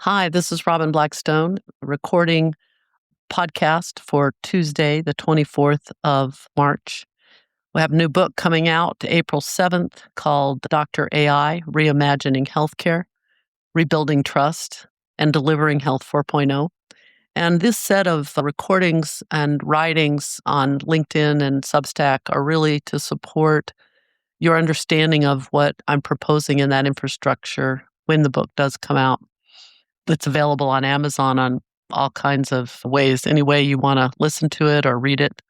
Hi, this is Robin Blackstone recording podcast for Tuesday, the 24th of March. We have a new book coming out April 7th called Dr. AI, Reimagining Healthcare, Rebuilding Trust, and Delivering Health 4.0. And this set of recordings and writings on LinkedIn and Substack are really to support your understanding of what I'm proposing in that infrastructure when the book does come out. It's available on Amazon on all kinds of ways. Any way you want to listen to it or read it,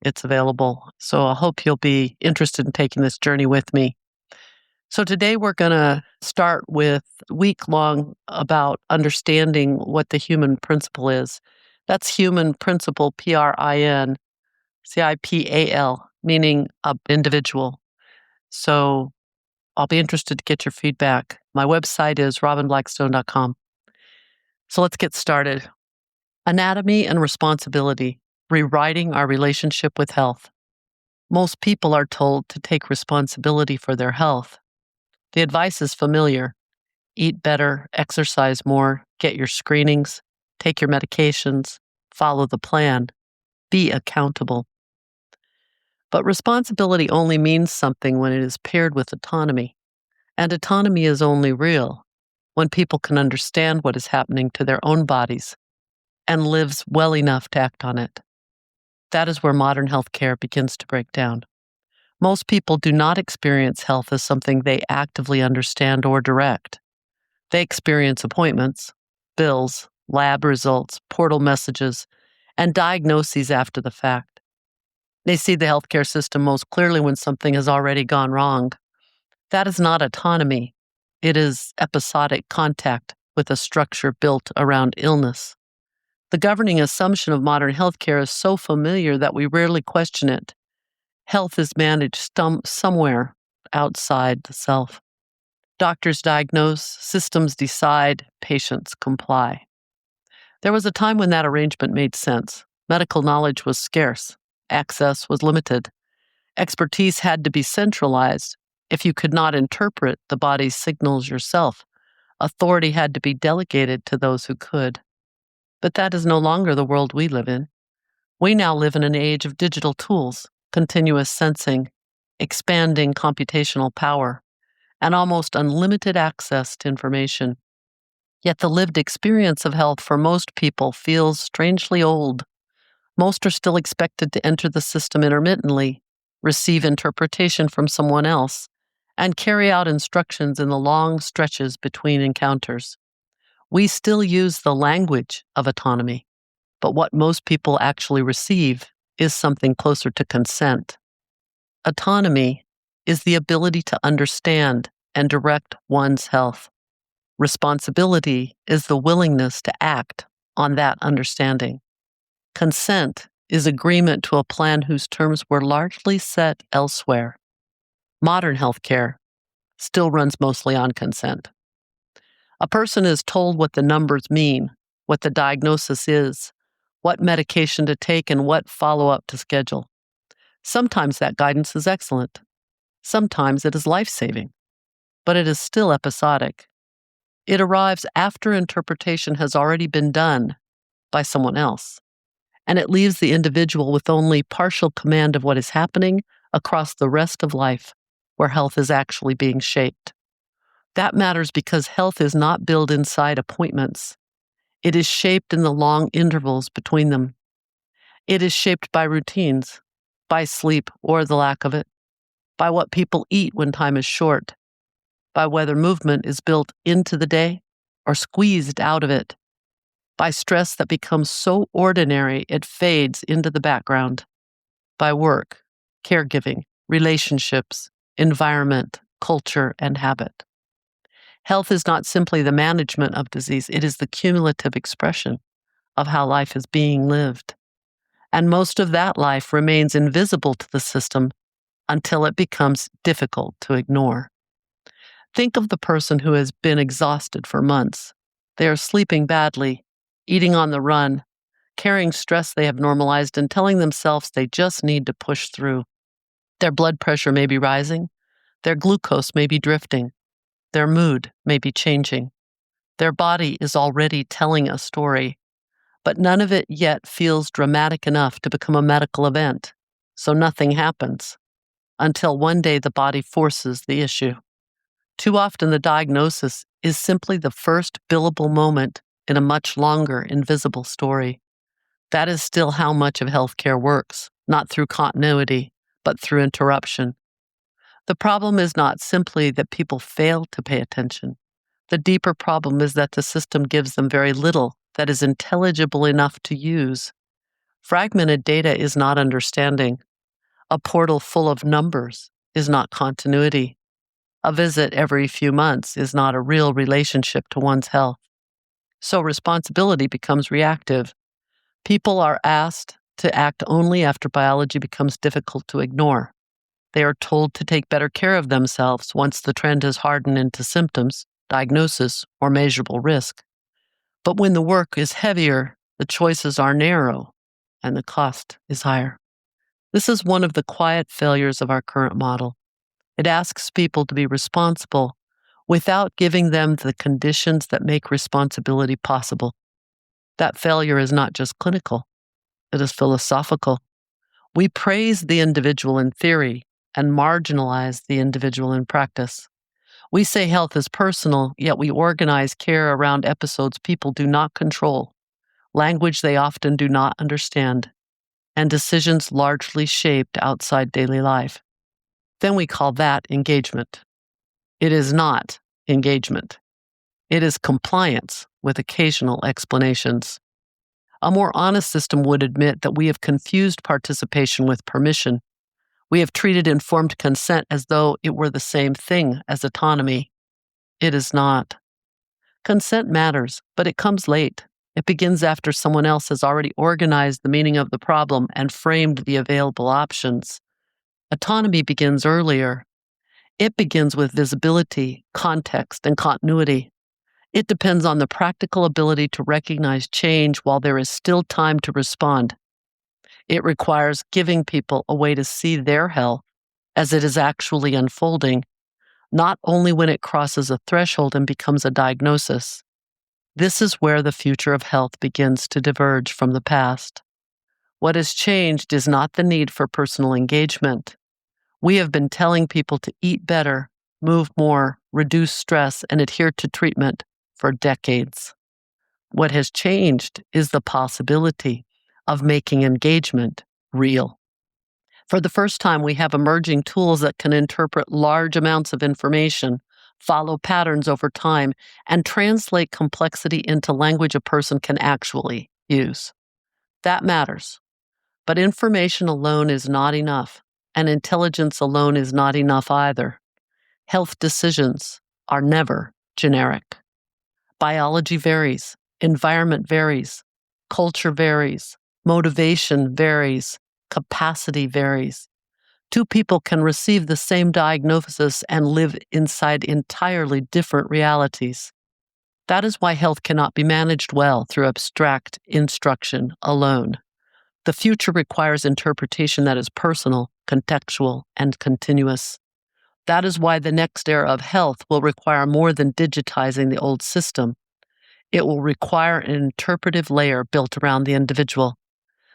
it's available. So I hope you'll be interested in taking this journey with me. So today we're going to start with a week long about understanding what the human principle is. That's human principle, PRIN, CIPAL, meaning an individual. So I'll be interested to get your feedback. My website is robinblackstone.com. So let's get started. Autonomy and Responsibility, Rewriting Our Relationship with Health. Most people are told to take responsibility for their health. The advice is familiar. Eat better, exercise more, get your screenings, take your medications, follow the plan, be accountable. But responsibility only means something when it is paired with autonomy. And autonomy is only real when people can understand what is happening to their own bodies and lives well enough to act on it. That is where modern healthcare begins to break down. Most people do not experience health as something they actively understand or direct. They experience appointments, bills, lab results, portal messages, and diagnoses after the fact. They see the healthcare system most clearly when something has already gone wrong. That is not autonomy. It is episodic contact with a structure built around illness. The governing assumption of modern healthcare is so familiar that we rarely question it. Health is managed somewhere outside the self. Doctors diagnose, systems decide, patients comply. There was a time when that arrangement made sense. Medical knowledge was scarce. Access was limited. Expertise had to be centralized. If you could not interpret the body's signals yourself, authority had to be delegated to those who could. But that is no longer the world we live in. We now live in an age of digital tools, continuous sensing, expanding computational power, and almost unlimited access to information. Yet the lived experience of health for most people feels strangely old. Most are still expected to enter the system intermittently, receive interpretation from someone else, and carry out instructions in the long stretches between encounters. We still use the language of autonomy, but what most people actually receive is something closer to consent. Autonomy is the ability to understand and direct one's health. Responsibility is the willingness to act on that understanding. Consent is agreement to a plan whose terms were largely set elsewhere. Modern healthcare still runs mostly on consent. A person is told what the numbers mean, what the diagnosis is, what medication to take, and what follow-up to schedule. Sometimes that guidance is excellent. Sometimes it is life-saving, but it is still episodic. It arrives after interpretation has already been done by someone else, and it leaves the individual with only partial command of what is happening across the rest of life, where health is actually being shaped. That matters because health is not built inside appointments. It is shaped in the long intervals between them. It is shaped by routines, by sleep or the lack of it, by what people eat when time is short, by whether movement is built into the day or squeezed out of it, by stress that becomes so ordinary it fades into the background, by work, caregiving, relationships, environment, culture, and habit. Health is not simply the management of disease, it is the cumulative expression of how life is being lived. And most of that life remains invisible to the system until it becomes difficult to ignore. Think of the person who has been exhausted for months. They are sleeping badly, eating on the run, carrying stress they have normalized, and telling themselves they just need to push through. Their blood pressure may be rising, their glucose may be drifting, their mood may be changing. Their body is already telling a story, but none of it yet feels dramatic enough to become a medical event, so nothing happens until one day the body forces the issue. Too often, the diagnosis is simply the first billable moment in a much longer, invisible story. That is still how much of healthcare works, not through continuity, but through interruption. The problem is not simply that people fail to pay attention. The deeper problem is that the system gives them very little that is intelligible enough to use. Fragmented data is not understanding. A portal full of numbers is not continuity. A visit every few months is not a real relationship to one's health. So responsibility becomes reactive. People are asked to act only after biology becomes difficult to ignore. They are told to take better care of themselves once the trend has hardened into symptoms, diagnosis, or measurable risk. But when the work is heavier, the choices are narrow, and the cost is higher. This is one of the quiet failures of our current model. It asks people to be responsible without giving them the conditions that make responsibility possible. That failure is not just clinical, it is philosophical. We praise the individual in theory and marginalize the individual in practice. We say health is personal, yet we organize care around episodes people do not control, language they often do not understand, and decisions largely shaped outside daily life. Then we call that engagement. It is not engagement. It is compliance with occasional explanations. A more honest system would admit that we have confused participation with permission. We have treated informed consent as though it were the same thing as autonomy. It is not. Consent matters, but it comes late. It begins after someone else has already organized the meaning of the problem and framed the available options. Autonomy begins earlier. It begins with visibility, context, and continuity. It depends on the practical ability to recognize change while there is still time to respond. It requires giving people a way to see their health as it is actually unfolding, not only when it crosses a threshold and becomes a diagnosis. This is where the future of health begins to diverge from the past. What has changed is not the need for personal engagement. We have been telling people to eat better, move more, reduce stress, and adhere to treatment for decades. What has changed is the possibility of making engagement real. For the first time, we have emerging tools that can interpret large amounts of information, follow patterns over time, and translate complexity into language a person can actually use. That matters. But information alone is not enough, and intelligence alone is not enough either. Health decisions are never generic. Biology varies, environment varies, culture varies, motivation varies, capacity varies. Two people can receive the same diagnosis and live inside entirely different realities. That is why health cannot be managed well through abstract instruction alone. The future requires interpretation that is personal, contextual, and continuous. That is why the next era of health will require more than digitizing the old system. It will require an interpretive layer built around the individual,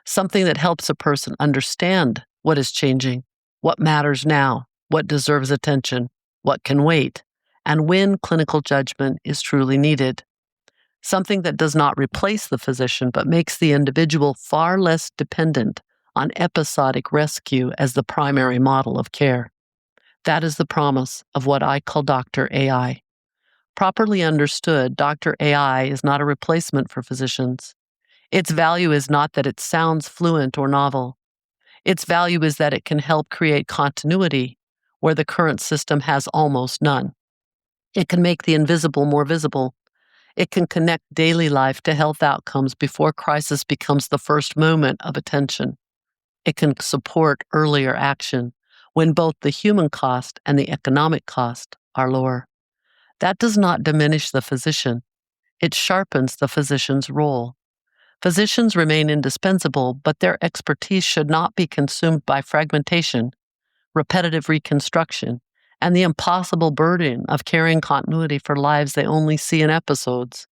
something that helps a person understand what is changing, what matters now, what deserves attention, what can wait, and when clinical judgment is truly needed. Something that does not replace the physician, but makes the individual far less dependent on episodic rescue as the primary model of care. That is the promise of what I call Dr. AI. Properly understood, Dr. AI is not a replacement for physicians. Its value is not that it sounds fluent or novel. Its value is that it can help create continuity where the current system has almost none. It can make the invisible more visible. It can connect daily life to health outcomes before crisis becomes the first moment of attention. It can support earlier action when both the human cost and the economic cost are lower. That does not diminish the physician. It sharpens the physician's role. Physicians remain indispensable, but their expertise should not be consumed by fragmentation, repetitive reconstruction, and the impossible burden of carrying continuity for lives they only see in episodes.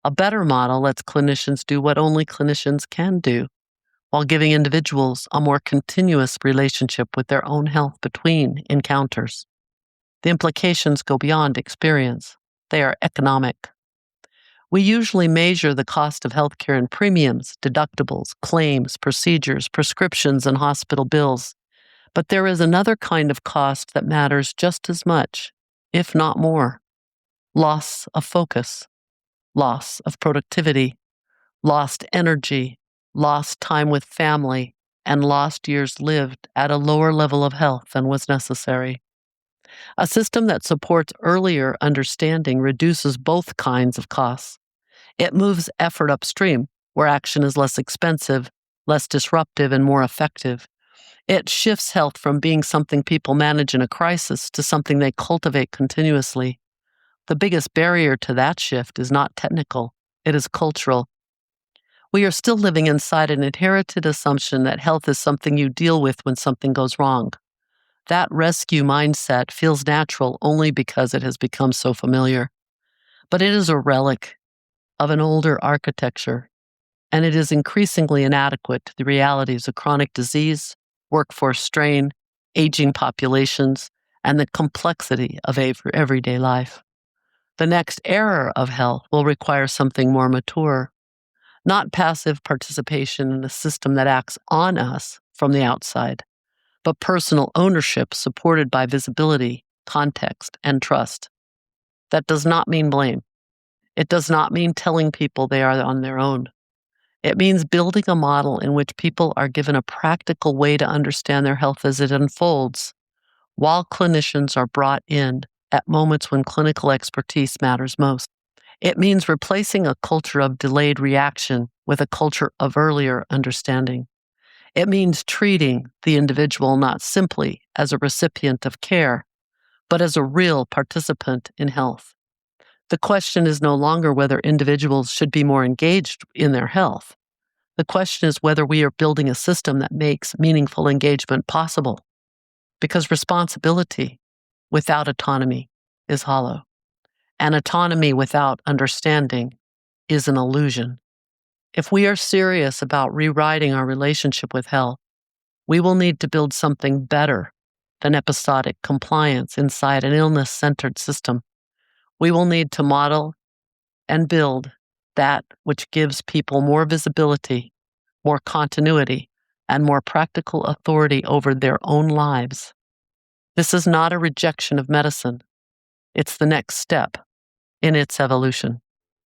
A better model lets clinicians do what only clinicians can do, while giving individuals a more continuous relationship with their own health between encounters. The implications go beyond experience. They are economic. We usually measure the cost of healthcare in premiums, deductibles, claims, procedures, prescriptions, and hospital bills. But there is another kind of cost that matters just as much, if not more: loss of focus, loss of productivity, lost energy, lost time with family, and lost years lived at a lower level of health than was necessary. A system that supports earlier understanding reduces both kinds of costs. It moves effort upstream, where action is less expensive, less disruptive, and more effective. It shifts health from being something people manage in a crisis to something they cultivate continuously. The biggest barrier to that shift is not technical, it is cultural. We are still living inside an inherited assumption that health is something you deal with when something goes wrong. That rescue mindset feels natural only because it has become so familiar. But it is a relic of an older architecture, and it is increasingly inadequate to the realities of chronic disease, workforce strain, aging populations, and the complexity of everyday life. The next era of health will require something more mature, not passive participation in a system that acts on us from the outside, but personal ownership supported by visibility, context, and trust. That does not mean blame. It does not mean telling people they are on their own. It means building a model in which people are given a practical way to understand their health as it unfolds, while clinicians are brought in at moments when clinical expertise matters most. It means replacing a culture of delayed reaction with a culture of earlier understanding. It means treating the individual not simply as a recipient of care, but as a real participant in health. The question is no longer whether individuals should be more engaged in their health. The question is whether we are building a system that makes meaningful engagement possible. Because responsibility without autonomy is hollow, and autonomy without understanding is an illusion. If we are serious about rewriting our relationship with health, we will need to build something better than episodic compliance inside an illness-centered system. We will need to model and build that which gives people more visibility, more continuity, and more practical authority over their own lives. This is not a rejection of medicine. It's the next step in its evolution.